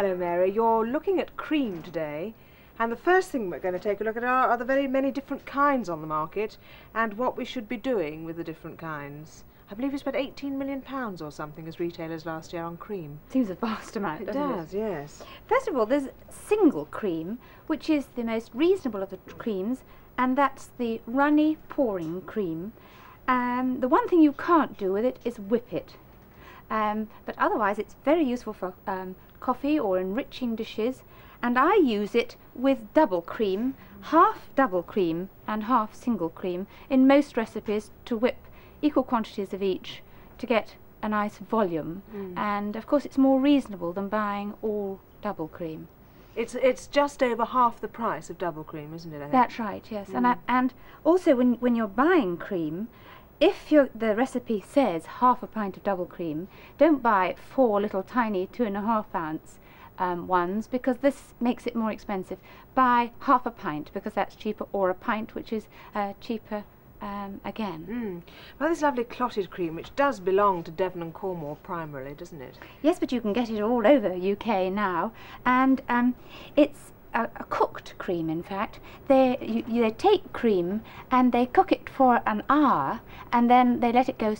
Hello, Mary. You're looking at cream today, and the first thing we're going to take a look at are the very many different kinds on the market and what we should be doing with the different kinds. I believe we spent £18 million or something as retailers last year on cream. Seems a vast amount, doesn't it? It does, yes. First of all, there's single cream, which is the most reasonable of the creams, and that's the runny pouring cream. The one thing you can't do with it is whip it. But otherwise it's very useful for coffee or enriching dishes, and I use it with double cream, half double cream and half single cream in most recipes to whip equal quantities of each to get a nice volume. And of course it's more reasonable than buying all double cream. It's just over half the price of double cream, isn't it, I think? That's right, yes. And also when you're buying cream, if the recipe says half a pint of double cream, don't buy 4 little tiny 2.5 ounce ones, because this makes it more expensive. Buy half a pint, because that's cheaper, or a pint, which is cheaper again. Well, this lovely clotted cream, which does belong to Devon and Cornwall primarily, doesn't it? Yes, but you can get it all over UK now, and it's a cooked cream, in fact. They take cream and they cook it for an hour, and then they let it go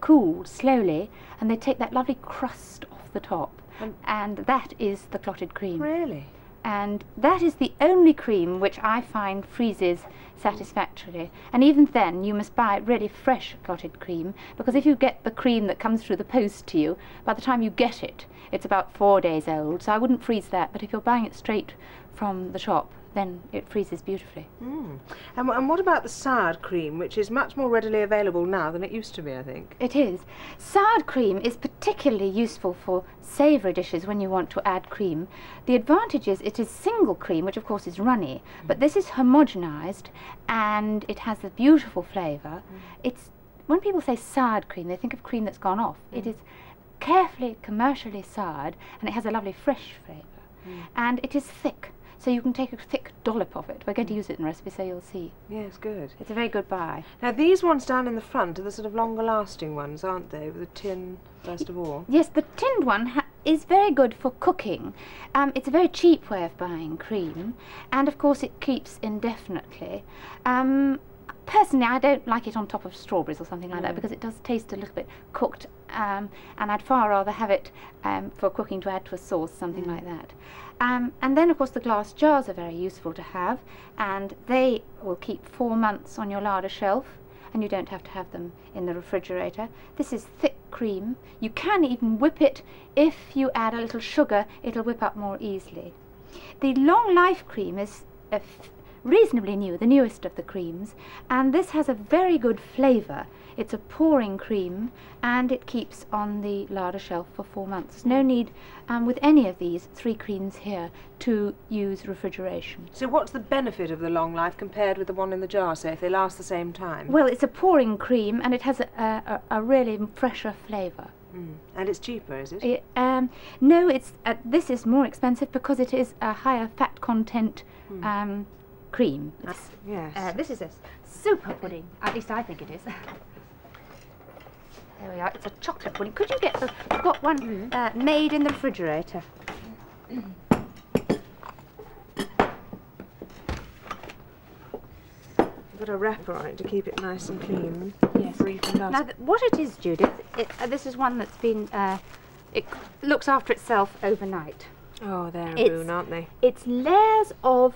cool slowly, and they take that lovely crust off the top, and that is the clotted cream. Really? And that is the only cream which I find freezes satisfactorily. And even then you must buy really fresh clotted cream, because if you get the cream that comes through the post to you, by the time you get it, it's about 4 days old, so I wouldn't freeze that. But if you're buying it straight from the shop, then it freezes beautifully. And what about the soured cream, which is much more readily available now than it used to be, I think? It is. Soured cream is particularly useful for savoury dishes when you want to add cream. The advantage is it is single cream, which of course is runny, but this is homogenised and it has a beautiful flavour. It's, when people say soured cream, they think of cream that's gone off. It is carefully, commercially soured, and it has a lovely fresh flavour. And it is thick, so you can take a thick dollop of it. We're going to use it in the recipe, so you'll see. Yes, good. It's a very good buy. Now, these ones down in the front are the sort of longer lasting ones, aren't they, with the tin, first of all? Yes, the tinned one is very good for cooking. It's a very cheap way of buying cream, and of course it keeps indefinitely. Personally, I don't like it on top of strawberries or something like that, because it does taste a little bit cooked, and I'd far rather have it for cooking to add to a sauce, something like that. And then of course the glass jars are very useful to have, and they will keep 4 months on your larder shelf, and you don't have to have them in the refrigerator. This is thick cream. You can even whip it. If you add a little sugar, it'll whip up more easily. The long life cream is reasonably new, the newest of the creams, and this has a very good flavour. It's a pouring cream, and it keeps on the larder shelf for 4 months. There's no need with any of these 3 creams here to use refrigeration. So what's the benefit of the long life compared with the one in the jar, say, if they last the same time? Well, it's a pouring cream, and it has a really fresher flavour. And it's cheaper, is it? No, it's this is more expensive because it is a higher fat content cream. Yes. This is a super pudding. At least I think it is. There we are. It's a chocolate pudding. Could you get I've got one made in the refrigerator. You've got a wrapper on it to keep it nice and clean. Yes. Free from dust. Now, what it is, Judith, this is one that's been, it looks after itself overnight. Oh, they're a boon, aren't they? It's layers of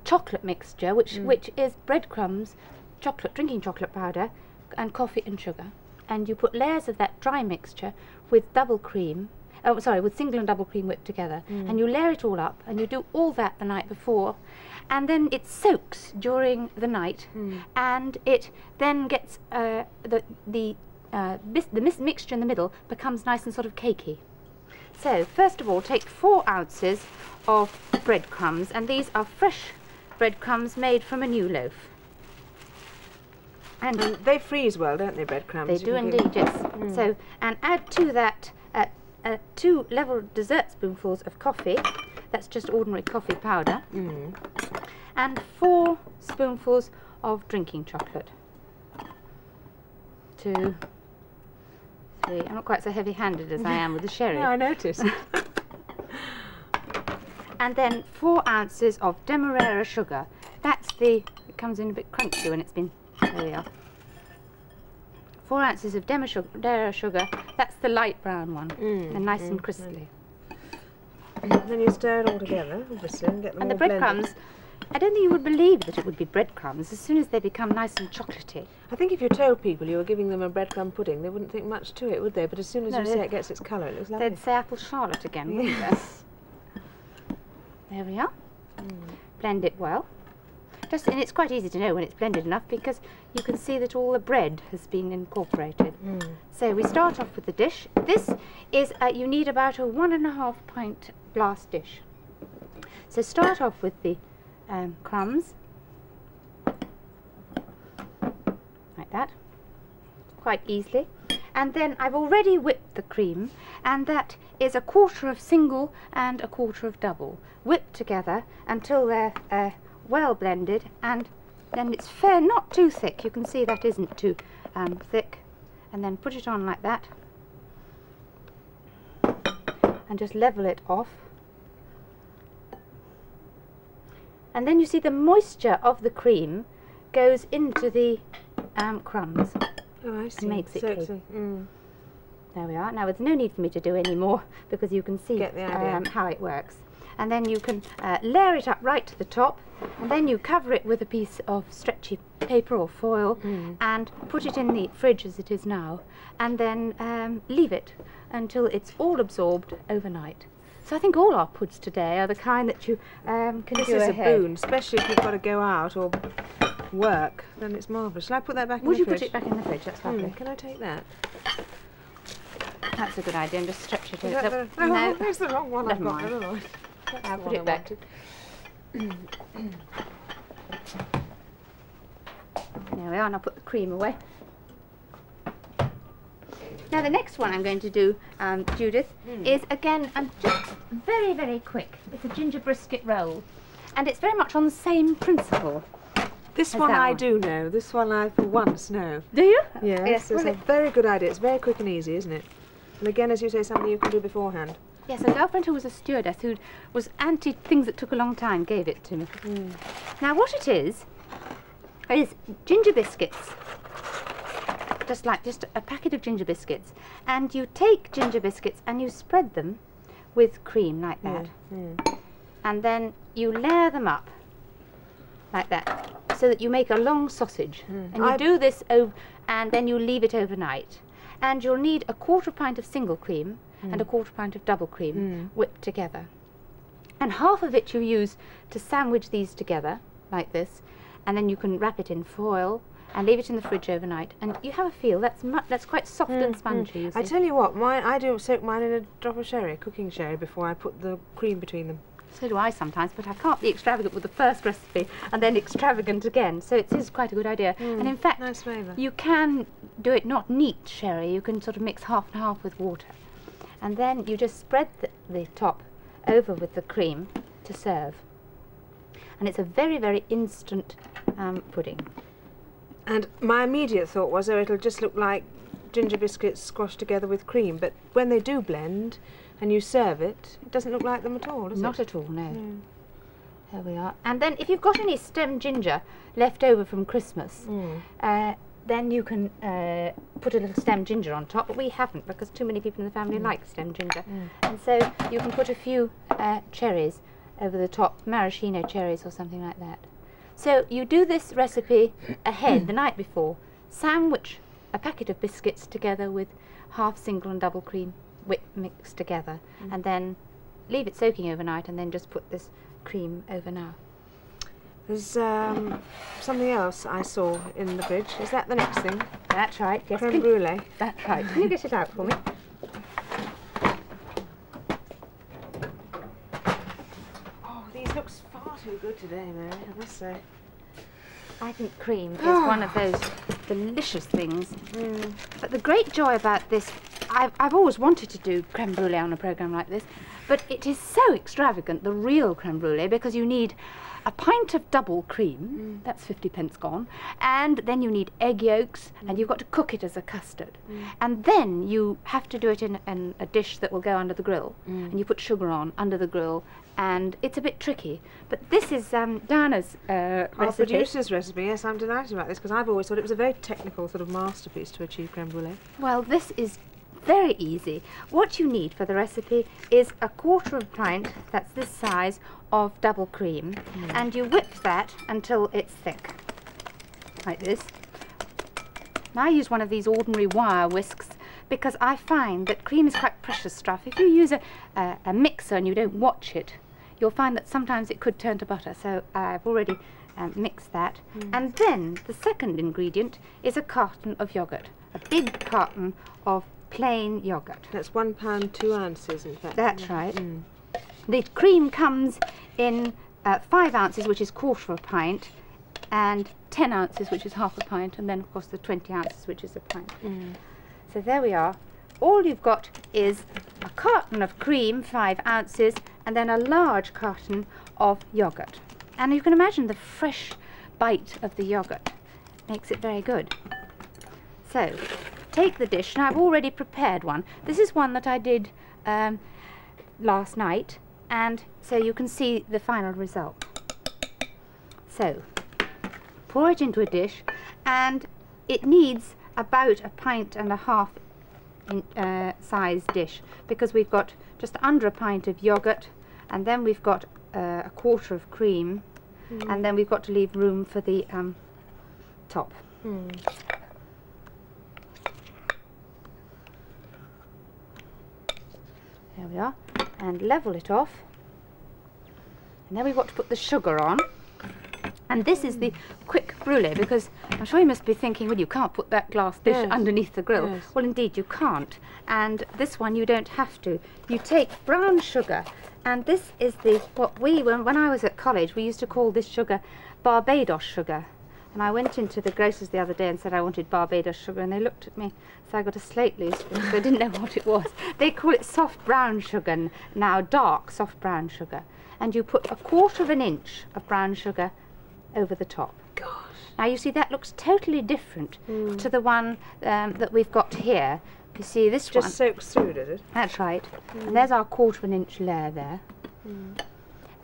chocolate mixture, which is breadcrumbs, drinking chocolate powder, and coffee and sugar. And you put layers of that dry mixture with double cream, with single and double cream whipped together, and you layer it all up, and you do all that the night before, and then it soaks during the night, and it then gets the mixture in the middle becomes nice and sort of cakey. So first of all, take 4 ounces of breadcrumbs, and these are fresh breadcrumbs made from a new loaf. And they freeze well, don't they, breadcrumbs? They do indeed, yes. So, and add to that 2 level dessert spoonfuls of coffee. That's just ordinary coffee powder. And 4 spoonfuls of drinking chocolate. 2, 3. I'm not quite so heavy-handed as I am with the sherry. No, I noticed. and then 4 ounces of Demerara sugar. That's the, it comes in a bit crunchy when it's been, there we are. 4 ounces of Demerara sugar, that's the light brown one, and nice and crystally. Then you stir it all together, obviously, and get them And all the breadcrumbs, I don't think you would believe that it would be breadcrumbs as soon as they become nice and chocolatey. I think if you told people you were giving them a breadcrumb pudding, they wouldn't think much to it, would they? But as soon as you say it gets its colour, it looks lovely. They'd say apple charlotte again, wouldn't they? There we are. Blend it well. And it's quite easy to know when it's blended enough because you can see that all the bread has been incorporated. So we start off with the dish. This is, you need about a 1.5 pint glass dish. So start off with the crumbs, like that, quite easily. And then I've already whipped the cream, and that is 1/4 of single and 1/4 of double, whipped together until they're well blended, and then it's fair, not too thick. You can see that isn't too thick, and then put it on like that, and just level it off. And then you see the moisture of the cream goes into the crumbs. Oh, I see. And makes it So, cake. There we are. Now there's no need for me to do any more because you can see Get the idea. how it works. And then you can layer it up right to the top, and then you cover it with a piece of stretchy paper or foil and put it in the fridge as it is now, and then leave it until it's all absorbed overnight. So I think all our puds today are the kind that you can this do is ahead. a boon, especially if you've got to go out or work. Then it's marvellous. Shall I put that back in Would the you fridge? put it back in the fridge? That's lovely. Can I take that? That's a good idea, and just stretch it Is out. that the, No, that's the wrong one I've never got. mind. Never mind. That's I'll the put one it I back. wanted. There we are, and I'll put the cream away. Now the next one I'm going to do, Judith, is again, just very, very quick. It's a ginger brisket roll, and it's very much on the same principle. This As one that I one. do know. This one I for once know. Do you? Yes, it's well, a very good idea. It's very quick and easy, isn't it? And again, as you say, something you can do beforehand. yes, a girlfriend who was a stewardess who was anti things that took a long time gave it to me. Now what it is ginger biscuits. Just a packet of ginger biscuits, and you take ginger biscuits and you spread them with cream like that, and then you layer them up like that so that you make a long sausage, and you do this and then you leave it overnight, and you'll need 1/4 pint of single cream and 1/4 pint of double cream whipped together, and half of it you use to sandwich these together like this, and then you can wrap it in foil and leave it in the fridge overnight, and you have a feel that's quite soft and spongy. You I see. tell you what, I do soak mine in a drop of sherry, cooking sherry, before I put the cream between them. So do I sometimes, but I can't be extravagant with the first recipe and then extravagant again. So it is quite a good idea. And in fact, Nice flavour. you can do it not neat sherry. You can sort of mix half and half with water, and then you just spread the top over with the cream to serve. And it's a very, very instant pudding. And my immediate thought was, oh, it'll just look like ginger biscuits squashed together with cream. But when they do blend and you serve it, it doesn't look like them at all, does it? Not at all, no. There we are. And then if you've got any stemmed ginger left over from Christmas, then you can put a little stemmed ginger on top, but we haven't because too many people in the family like stemmed ginger. And so you can put a few cherries over the top, maraschino cherries or something like that. So you do this recipe ahead the night before, sandwich a packet of biscuits together with half single and double cream mixed together, and then leave it soaking overnight, and then just put this cream over now. There's something else I saw in the fridge. Is that the next thing? That's right. Yes, Creme brulee. that's right. Can you get it out for me? Oh, these look far too good today, Mary, I must say. I think cream is one of those delicious things. But the great joy about this I've always wanted to do creme brulee on a programme like this, but it is so extravagant, the real creme brulee, because you need a pint of double cream, that's 50p gone, and then you need egg yolks, and you've got to cook it as a custard. And then you have to do it in a dish that will go under the grill, and you put sugar on under the grill, and it's a bit tricky. But this is Diana's Our recipe. producer's recipe, yes, I'm delighted about this, because I've always thought it was a very technical sort of masterpiece to achieve creme brulee. Well, this is very easy. What you need for the recipe is a quarter of a pint, that's this size, of double cream, and you whip that until it's thick, like this. Now I use one of these ordinary wire whisks because I find that cream is quite precious stuff. If you use a mixer and you don't watch it, you'll find that sometimes it could turn to butter, so I've already mixed that. And then the second ingredient is a carton of yoghurt, a big carton of plain yoghurt. That's £1 2 ounces, in fact. That's right. The cream comes in 5 ounces, which is quarter of a pint, and 10 ounces, which is half a pint, and then of course the 20 ounces, which is a pint. So there we are. All you've got is a carton of cream, 5 ounces, and then a large carton of yoghurt. And you can imagine the fresh bite of the yoghurt makes it very good. So take the dish, and I've already prepared one. This is one that I did last night, and so you can see the final result. So pour it into a dish, and it needs about 1.5 pint size dish, because we've got just under a pint of yoghurt, and then we've got a quarter of cream, and then we've got to leave room for the top. There we are, and level it off, and then we've got to put the sugar on. And this is the quick brulee, because I'm sure you must be thinking, well, you can't put that glass dish underneath the grill. Well, indeed you can't, and this one you don't have to. You take brown sugar, and this is what when I was at college, we used to call this sugar Barbados sugar. And I went into the grocer's the other day and said I wanted Barbados sugar, and they looked at me, so I got a slate loose because they didn't know what it was. They call it soft brown sugar now, dark soft brown sugar. And you put 1/4 inch of brown sugar over the top. Gosh. Now you see that looks totally different to the one that we've got here. You see this one just soaks through, does it? That's right. And there's our 1/4 inch layer there.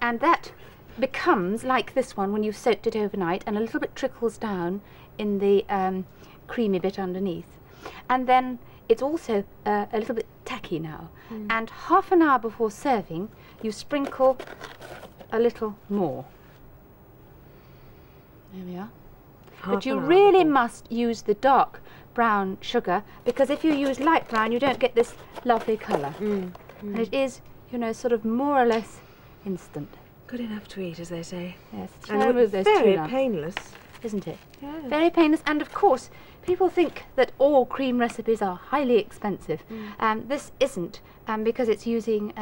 And that becomes like this one when you've soaked it overnight, and a little bit trickles down in the creamy bit underneath. And then it's also a little bit tacky now. And half an hour before serving, you sprinkle a little more. There we are. But you really must use the dark brown sugar, because if you use light brown, you don't get this lovely colour. And it is, you know, sort of more or less instant. Good enough to eat, as they say. Yes, And very painless. isn't it? Yeah. Very painless, and of course people think that all cream recipes are highly expensive. This isn't, because it's using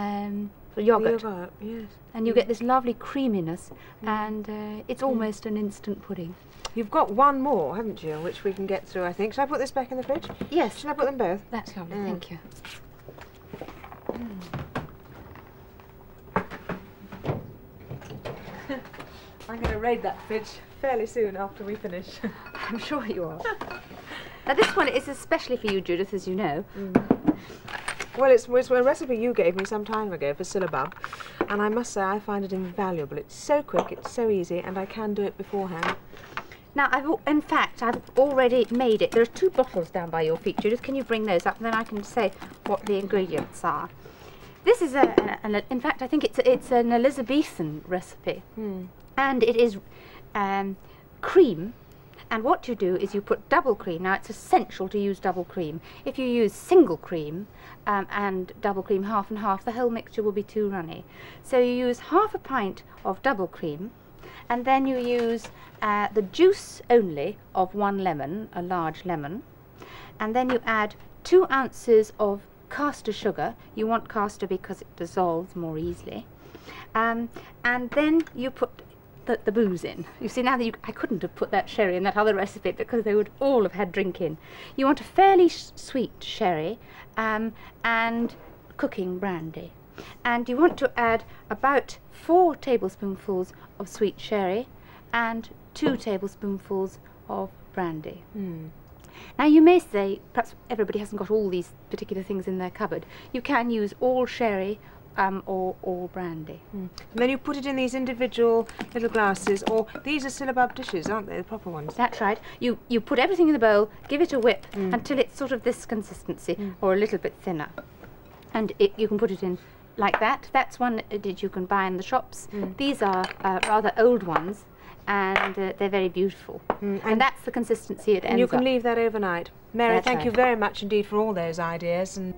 yogurt, yes. and you get this lovely creaminess, and it's almost an instant pudding. You've got one more, haven't you, which we can get through, I think. Shall I put this back in the fridge? Yes. Shall I put them both? That's lovely, thank you. I'm going to raid that fridge fairly soon after we finish. I'm sure you are. Now this one is especially for you, Judith, as you know. Well, it's a recipe you gave me some time ago for syllabub, and I must say I find it invaluable. It's so quick, it's so easy, and I can do it beforehand. Now, in fact, I've already made it. There are 2 bottles down by your feet, Judith. Can you bring those up, and then I can say what the ingredients are. This is in fact, I think it's an Elizabethan recipe, and it is cream. And what you do is you put double cream. Now, it's essential to use double cream. If you use single cream and double cream half and half, the whole mixture will be too runny. So you use half a pint of double cream, and then you use the juice only of 1 lemon, a large lemon, and then you add 2 ounces of caster sugar. You want caster because it dissolves more easily. And then you put the booze in. You see, now that I couldn't have put that sherry in that other recipe because they would all have had drink in. You want a fairly sweet sherry and cooking brandy. And you want to add about 4 tablespoonfuls of sweet sherry and 2 tablespoonfuls of brandy. Now you may say, perhaps everybody hasn't got all these particular things in their cupboard. You can use all sherry or all brandy. And then you put it in these individual little glasses, or these are syllabub dishes, aren't they, the proper ones? That's right. You put everything in the bowl, give it a whip until it's sort of this consistency or a little bit thinner. And you can put it in like that. That's one that you can buy in the shops. These are rather old ones, and they're very beautiful. And that's the consistency it ends up. And you can leave that overnight. Mary, That's thank right. you very much indeed for all those ideas. And